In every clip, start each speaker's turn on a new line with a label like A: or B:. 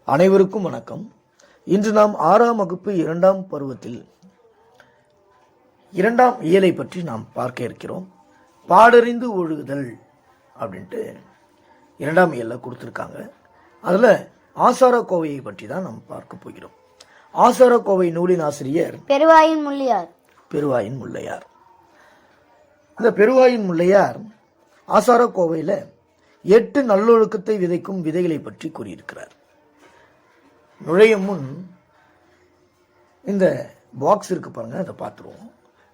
A: அனைவருக்கும் வணக்கம். இன்று நாம் 6ஆம் வகுப்பு 2ஆம் பருவத்தில் 2ஆம் இயலை பற்றி நாம் பார்க்க இருக்கிறோம். பாடறிந்து ஒழுகுதல் அப்படின்ட்டு 2ஆம் இயல்ல கொடுத்துருக்காங்க. அதில் ஆசார கோவையை பற்றி தான் நாம் பார்க்க போகிறோம். ஆசார கோவை நூலின் ஆசிரியர்
B: பெருவாயின் முல்லையார்.
A: இந்த பெருவாயின் முல்லையார் ஆசார கோவையில் 8 நல்லொழுக்கத்தை விதைக்கும் விதைகளை பற்றி கூறியிருக்கிறார். நுழையும் முன் இந்த பாக்ஸ் இருக்கு பாருங்க, அதை பார்த்துருவோம்.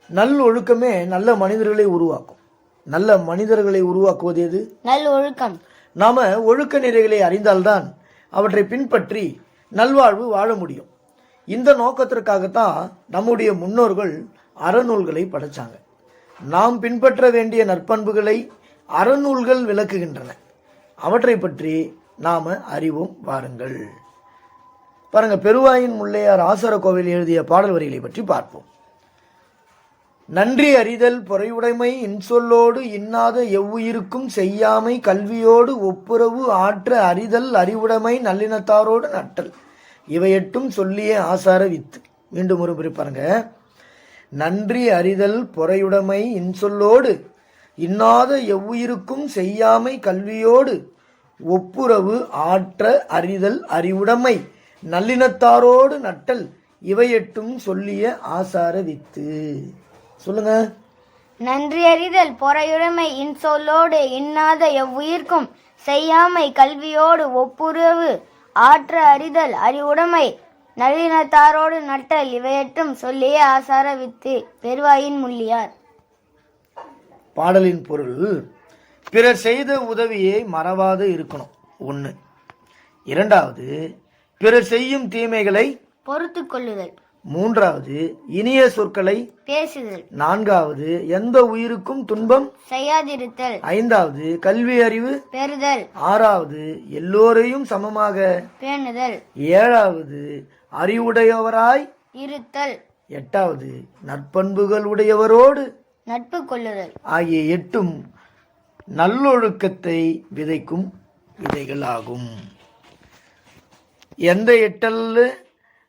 A: நல்லொழுக்கமே நல்ல மனிதர்களை உருவாக்கும். நல்ல மனிதர்களை உருவாக்குவது எது?
B: நல்லொழுக்கம்.
A: நாம ஒழுக்க நெறிகளை அறிந்தால்தான் அவற்றை பின்பற்றி நல்வாழ்வு வாழ முடியும். இந்த நோக்கத்திற்காகத்தான் நம்முடைய முன்னோர்கள் அறநூல்களை படைச்சாங்க. நாம் பின்பற்ற வேண்டிய நற்பண்புகளை அறநூல்கள் விளக்குகின்றன. அவற்றை பற்றி நாம அறிவோம் வாருங்கள். பாருங்க, பெருவாயின் முல்லையார் ஆசார கோவையில் எழுதிய பாடல் வரிகளை பற்றி பார்ப்போம். நன்றி அறிதல் பொறையுடைமை இன்சொல்லோடு இன்னாத எவ்வுயிருக்கும் செய்யாமை கல்வியோடு ஒப்புரவு ஆற்ற அறிதல் அறிவுடைமை நல்லினத்தாரோடு நட்டல் இவையெட்டும் சொல்லிய ஆசார வித்து. மீண்டும் ஒரு முறை பாருங்க. நன்றி அறிதல் பொறையுடைமை இன்சொல்லோடு இன்னாத எவ்வுயிருக்கும் செய்யாமை கல்வியோடு ஒப்புரவு ஆற்ற அறிதல் அறிவுடைமை நல்லினத்தாரோடு நட்டல் இவையெட்டும் சொல்லிய ஆசார வித்து. சொல்லுங்க.
B: நன்றி அறிதல் பொறையுடைமை இன்சொல்லோடு இன்னாத எவ்வுயிர்க்கும் செய்யாமை கல்வியோடு ஒப்புரவு ஆற்ற அறிதல் அறிவுடைமை நல்லினத்தாரோடு நட்டல் இவையெட்டும் சொல்லிய ஆசார வித்து. பெருவாயின் முல்லையார்.
A: பாடலின் பொருள்: பிறர் செய்த உதவியை மறவாது இருக்கணும். 1. 2வது, பிறர் செய்யும் தீமைகளை
B: பொறுத்து கொள்ளுதல்.
A: 3வது, இனிய சொற்களை
B: பேசுதல்.
A: 4வது, எந்த உயிருக்கும் துன்பம்
B: செய்யாதிருத்தல்.
A: 5வது, கல்வி அறிவு
B: பெறுதல்.
A: 6வது, எல்லோரையும் சமமாக
B: பேணுதல்.
A: 7வது, அறிவுடையவராய்
B: இருத்தல்.
A: 8வது, நற்பண்புகள் உடையவரோடு
B: நட்பு கொள்ளுதல்.
A: ஆகிய 8ம் நல்லொழுக்கத்தை விதைக்கும் விதைகள் ஆகும். எந்த 8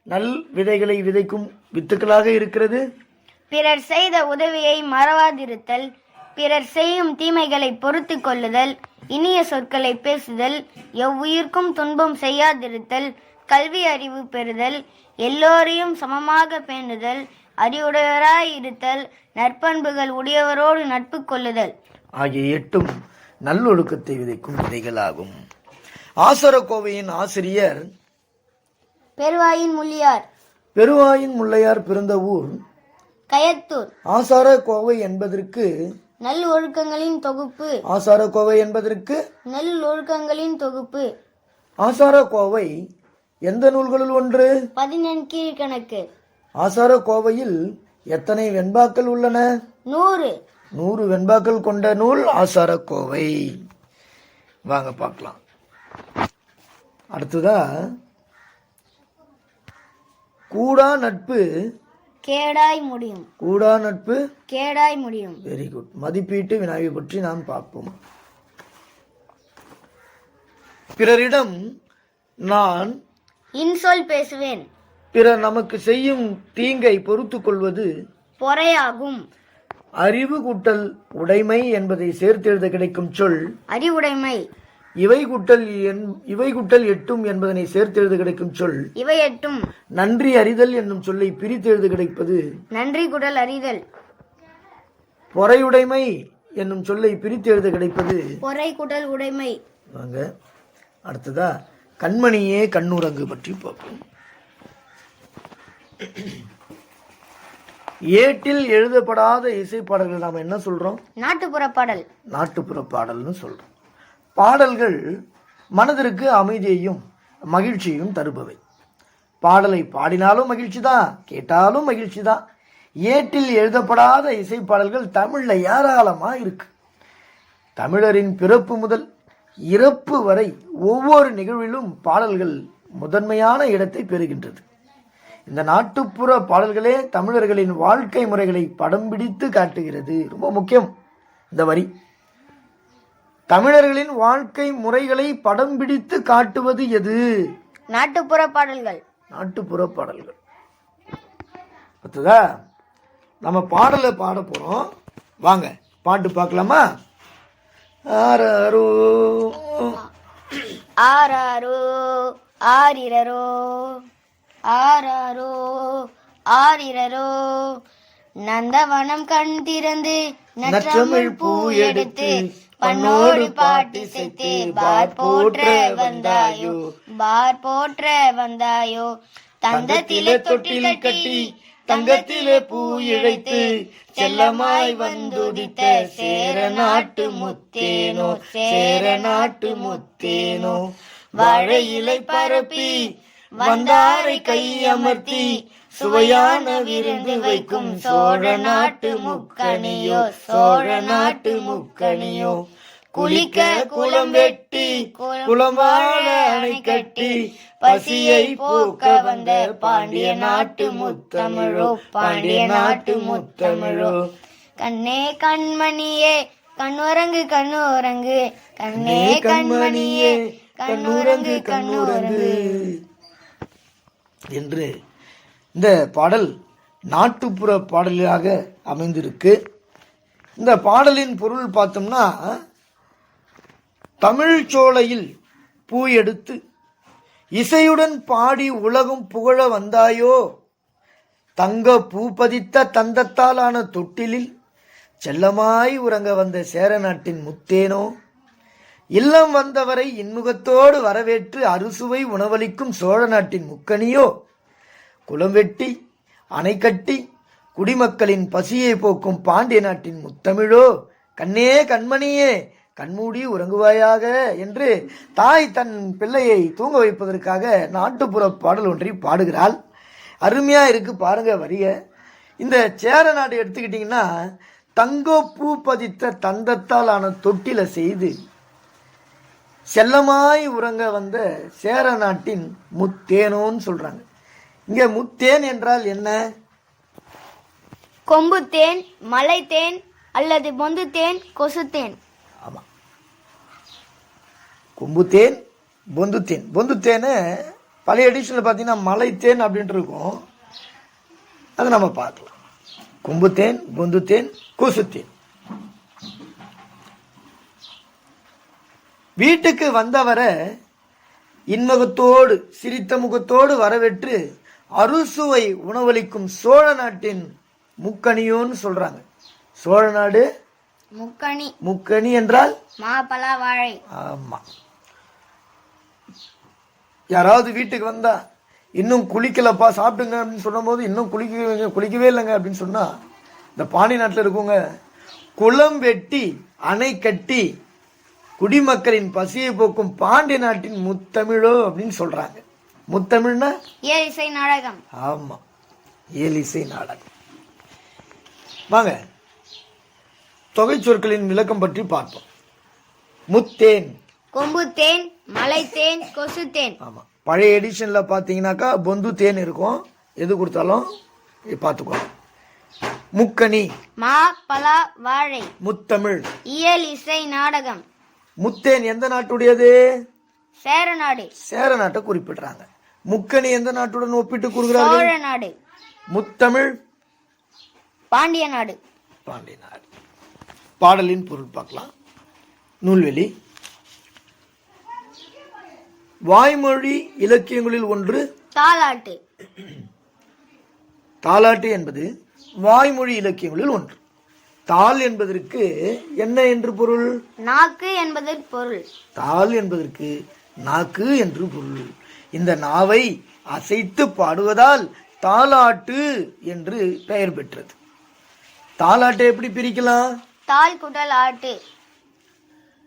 A: நல் விதைகளை விதைக்கும் வித்துக்களாக இருக்கிறது?
B: பிறர் செய்த உதவியை மறவாதிருத்தல், பிறர் செய்யும் தீமைகளை பொறுத்து கொள்ளுதல், இனிய சொற்களை பேசுதல், எவ்வுயிர்க்கும் துன்பம் செய்யாதிருத்தல், கல்வி அறிவு பெறுதல், எல்லோரையும் சமமாக பேணுதல், அறிவுடையவராய் இருத்தல், நற்பண்புகள் உடையவரோடு நட்பு கொள்ளுதல்
A: ஆகிய 8ம் நல்லொழுக்கத்தை விதைக்கும் விதைகளாகும். ஆசார கோவையின் ஆசிரியர்
B: பெருவாயின் முல்லையார்.
A: பெருவாயின் முல்லையார் பிறந்த ஊர்
B: கயத்தூர்.
A: ஆசார கோவை என்பதற்கு
B: நல் ஒழுக்கங்களின் தொகுப்பு.
A: ஆசார கோவை என்பதற்கு
B: நல் ஒழுக்கங்களின் தொகுப்பு.
A: ஆசார கோவை எந்த நூல்களுள் ஒன்று?
B: 14 கீழ்கணக்கு.
A: ஆசார கோவையில் எத்தனை வெண்பாக்கள் உள்ளன?
B: 100
A: வெண்பாக்கள் கொண்ட நூல் ஆசார கோவை. வாங்க பார்க்கலாம். அடுத்ததா, கூடா நட்பு
B: கேடாய் முடியும்.
A: கூடா நட்பு
B: கேடாய் முடியும்.
A: Very good. மதிப்பீட்டு வினாவை பற்றி நாம் பார்ப்போம். பிறரிடம் நான்
B: இன்சொல் பேசுவேன்.
A: பிறர் நமக்கு செய்யும் தீங்கை பொறுத்து கொள்வது
B: பொறையாகும்.
A: அறிவு கூட்டல் உடைமை என்பதை சேர்த்தெழுத கிடைக்கும் சொல்
B: அறிவுடைமை.
A: இவை கூட்டல் எட்டும் என்பதனை சேர்த்தெழுத கிடைக்கும் சொல்
B: இவையெட்டும்.
A: நன்றி அறிதல் என்னும் சொல்லை பிரித்தெழுத கிடைப்பது
B: நன்றி குடல் அறிதல்.
A: பொறையுடைமை என்னும் சொல்லை பிரித்தெழுத கிடைப்பது
B: பொறை குடல் உடைமை.
A: வாங்க அடுத்ததா, கண்மணியே கண்ணுரங்கு பற்றி பார்ப்போம். ஏட்டில் எழுதப்படாத இசைப்பாடல்கள் நாம என்ன சொல்றோம்?
B: நாட்டுப்புற பாடல்.
A: நாட்டுப்புற பாடல்னு சொல்றோம். பாடல்கள் மனதிற்கு அமைதியையும் மகிழ்ச்சியையும் தருபவை. பாடலை பாடினாலும் மகிழ்ச்சி தான், கேட்டாலும் மகிழ்ச்சி தான். ஏட்டில் எழுதப்படாத இசைப்பாடல்கள் தமிழ்ல ஏராளமா இருக்கு. தமிழரின் பிறப்பு முதல் இறப்பு வரை ஒவ்வொரு நிகழ்விலும் பாடல்கள் முதன்மையான இடத்தை பெறுகின்றது. இந்த நாட்டுப்புற பாடல்களே தமிழர்களின் வாழ்க்கை முறைகளை படம் பிடித்து காட்டுகிறது. ரொம்ப முக்கியம் இந்த வரி. தமிழர்களின் வாழ்க்கை முறைகளை படம் பிடித்து காட்டுவது எது?
B: நாட்டுப்புற பாடல்கள்.
A: நாட்டுப்புற பாடல்கள். அடுத்ததா நம்ம பாடலை பாட போறோம். வாங்க பாட்டு பார்க்கலாமா? ஆராரோ
B: ஆராரோ ஆரிரரோ ஆராரோ ஆரிரரோ நந்தவனம் கண் திறந்து நற்றமிழ் பூ எடுத்து பண்ணோடு பாட்டிசைத்து பார் போற்ற வந்தாயோ பார் போற்ற வந்தாயோ தந்தத்திலே தொட்டில் கட்டி தங்கத்திலே பூ இழைத்து செல்லமாய் வந்துதித்த சேர நாட்டு முத்தேனோ சேர நாட்டு முத்தேனோ வாழை இலை பரப்பி வந்தாரை கை அமர்த்தி சுவையான விருந்து வைக்கும் சோழ நாட்டு முக்கணியோ சோழ நாட்டு முக்கணியோ குளிக்க குளம் வெட்டி குளம் வாழ அணை கட்டி பசியை போக்க வந்த பாண்டிய நாட்டு முத்தமிழோ பாண்டிய நாட்டு முத்தமிழோ கண்ணே கண்மணியே கண்ணுரங்கு கண்ணுரங்கு கண்ணே கண்மணியே கண்ணுரங்கு கண்ணுரங்கு
A: என்று இந்த பாடல் நாட்டுப்புற பாடலாக அமைந்திருக்கு. இந்த பாடலின் பொருள் பார்த்தோம்னா, தமிழ் சோலையில் பூ எடுத்து இசையுடன் பாடி உலகம் புகழ வந்தாயோ, தங்க பூ பதித்த தந்தத்தாலான தொட்டிலில் செல்லமாய் உறங்க வந்த சேர நாட்டின் முத்தேனோ, இல்லம் வந்தவரை இன்முகத்தோடு வரவேற்று அறுசுவை உணவளிக்கும் சோழ நாட்டின் முக்கணியோ, குளம் வெட்டி அணை கட்டி குடிமக்களின் பசியை போக்கும் பாண்டிய நாட்டின் முத்தமிழோ, கண்ணே கண்மணியே கண்மூடி உறங்குவாயாக என்று தாய் தன் பிள்ளையை தூங்க வைப்பதற்காக நாட்டுப்புற பாடல் ஒன்றை பாடுகிறாள். அருமையா இருக்கு பாருங்க வரிய. இந்த சேர நாடு எடுத்துக்கிட்டீங்கன்னா, தங்க பூ பதித்த தந்தத்தால் ஆன தொட்டில செய்து செல்லமாய் உறங்க வந்த சேர நாட்டின் முத்தேனோன்னு சொல்றாங்க. இங்க முத்தேன் என்றால் என்ன?
B: கொம்பு தேன், மலை தேன் அல்லது பொந்து தேன், கொசு தேன்.
A: ஆமா, கொம்பு தேன், பொந்து தேன். பொந்து தேனை பழைய எடிஷன்ல பார்த்தீங்கன்னா மலை தேன் அப்படின்ட்டு இருக்கும். அதை நம்ம பார்க்கலாம். கொம்பு தேன், பொந்து தேன், கொசு தேன். வீட்டுக்கு வந்தவரை இன்முகத்தோடு சிரித்த முகத்தோடு வரவேற்று அறுசுவை உணவளிக்கும் சோழ நாட்டின் முக்கணியோன்னு சொல்றாங்க. சோழ நாடு
B: முக்கணி.
A: முக்கணி என்றால்
B: மாப்பழா வாழை.
A: ஆமா. யாராவது வீட்டுக்கு வந்தா இன்னும் குளிக்கலப்பா சாப்பிடுங்க அப்படின்னு சொன்னும் போது இன்னும் குளிக்கவே இல்லைங்க அப்படின்னு சொன்னா, இந்த பாண்டி நாட்டில் இருக்குங்க குளம் வெட்டி அணை கட்டி குடிமக்களின் பசியை போக்கும் பாண்டிய நாட்டின் முத்தமிழோ அப்படின்னு சொல்றாங்க. முத்தமிழ்னா
B: ஏலிசை நாடகம்.
A: ஆமா, ஏலிசை நாடகம். வாங்க தொகை சொற்களின் விளக்கம் பற்றி பார்ப்போம். முத்தேன்,
B: கொம்பு தேன், மலை தேன், கொசு தேன்.
A: ஆமா, பழைய எடிஷன்ல பாத்தீங்கன்னாக்கா பொந்து தேன் இருக்கும். எது கொடுத்தாலும் பார்த்துக்கோங்க. முக்கணி,
B: மா பலா வாழை.
A: முத்தமிழ்,
B: இயல் இசை நாடகம்.
A: முத்தேன் எந்த நாட்டுடையது?
B: சேர நாடு.
A: சேர நாட்டை குறிப்பிடுறாங்க. முக்கணி எந்த நாட்டுடன் ஒப்பிட்டு கூறுகிறார்கள்?
B: சோழ நாடு.
A: முத்தமிழ்
B: பாண்டிய நாடு.
A: பாண்டிய நாடு. பாடலின் பொருள் பார்க்கலாம். நூல்வெளி. வாய்மொழி இலக்கியங்களில் ஒன்று
B: தாலாட்டு.
A: தாலாட்டு என்பது வாய்மொழி இலக்கியங்களில் ஒன்று. தாள் என்பதற்கு என்ன என்று பொருள்?
B: நாக்கு என்பது பொருள்.
A: தாள் என்பதற்கு நாக்கு என்று பொருள். இந்த நாவை அசைத்து பாடுவதால் தாலாட்டு என்று பெயர் பெற்றது. தாலாட்டை எப்படி பிரிக்கலாம்?
B: தாள் குடல் ஆட்டு.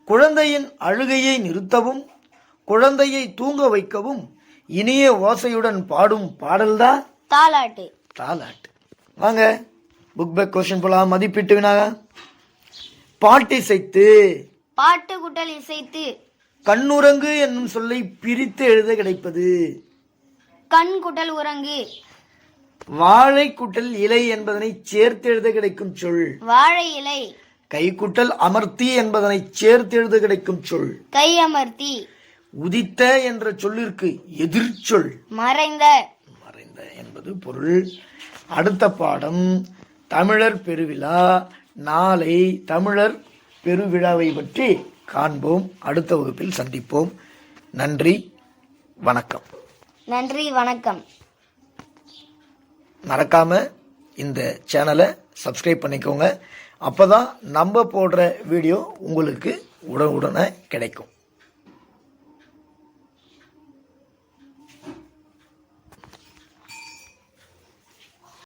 A: குழந்தையின் அழுகையை நிறுத்தவும் குழந்தையை தூங்க வைக்கவும் இனிய ஓசையுடன் பாடும் பாடல்தான்
B: தாலாட்டு.
A: தாலாட்டு. வாங்க புக் பேக் கொஸ்டின் போலாம். மதிப்பீட்டு வினா. பாட்டிசைத்து,
B: பாட்டு குட்டல் இசைத்து.
A: கண்ணுரங்கு என்னும் சொல்லை பிரித்து எழுத கிடைப்பது
B: கண் குட்டல் உறங்கு.
A: வாழை குட்டல் இலை என்பதனை சேர்த்து எழுத கிடைக்கும் சொல்
B: வாழை இலை.
A: கை குட்டல் அமர்த்தி என்பதனை சேர்த்து எழுத கிடைக்கும் சொல்
B: கை அமர்த்தி.
A: உதித்த என்ற சொல்லிற்கு எதிர்ச்சொல்
B: மறைந்த.
A: மறைந்த என்பது பொருள். அடுத்த பாடம் தமிழர் பெருவிழா. நாளை தமிழர் பெருவிழாவை பற்றி காண்போம். அடுத்த வகுப்பில் சந்திப்போம். நன்றி, வணக்கம்.
B: நன்றி, வணக்கம்.
A: மறக்காம இந்த சேனலை சப்ஸ்கிரைப் பண்ணிக்கோங்க. அப்பதான் நம்ம போடுற வீடியோ உங்களுக்கு உடனுக்குடனே கிடைக்கும்.